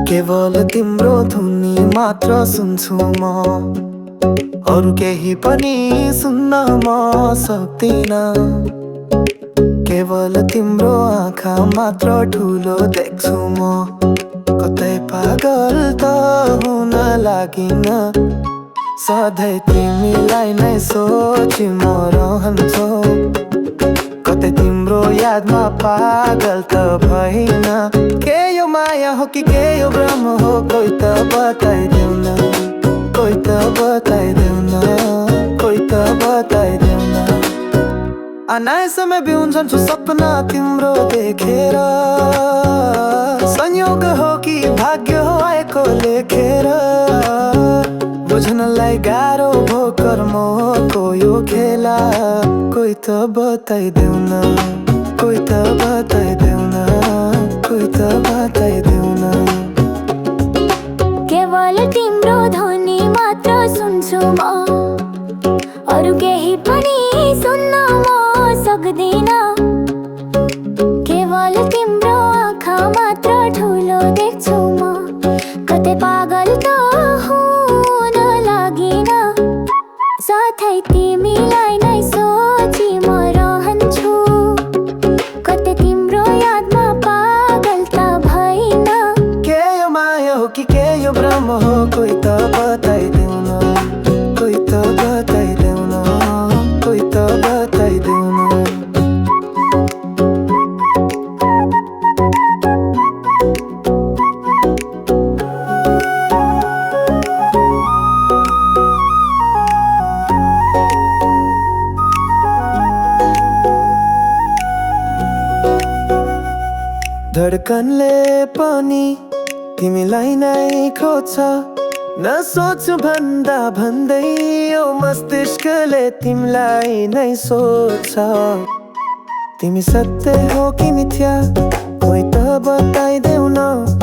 केवल तिम्रो धुनी मात्र सुन्छु म, अरु केही पनि सुन्न म सक्दिन। केवल तिम्रो आँखा मात्र ठुलो देख्छु म, कतै पागल त हुन लागिन। सधैँ तिमीलाई नै सोची म रहन्छु, कतै तिम्रो यादमा पागल त भइन। के यो माया हो कि के यो भ्रम हो, कोही त बताइदेऊ न, कोही त बताइदेऊ न, कोही त बताइदेऊ न। अनायासमै बिउन्झन्छु सपना तिम्रो देखेर, संयोग हो कि भाग्य हो आएको लेखेर। बुझ्नलाई गाह्रो भो कर्मको यो खेला, कोही त बताइदेऊ न, कोही त बताइदेऊ न, कोही त बताइदेऊ न। केवल तिम्रो ध्वनि मात्र सुन्छु म, अरु केही पनि सुन्न म सक्दिन। केवल तिम्रो आँखा मात्र ठुलो देख्छु म, कतै पागल त हुन लागिन। सधैँ तिमीलाई नै सोची म रहन्छु, कतै तिम्रो यादमा पागल त भइन। के यो माया हो कि के यो भ्रम हो, कोही त बताइदेऊ न, कोही त बताइदेऊ न, कोही त बताइदेऊ न। धडकनले पनि तिमीलाई नै खोज्छ, नसोच्छु भन्दा भन्दै यो मस्तिष्कले तिमीलाई नै सोच्छ। तिमी सत्य हो कि मिथ्या, कोही त बताइदेऊ न।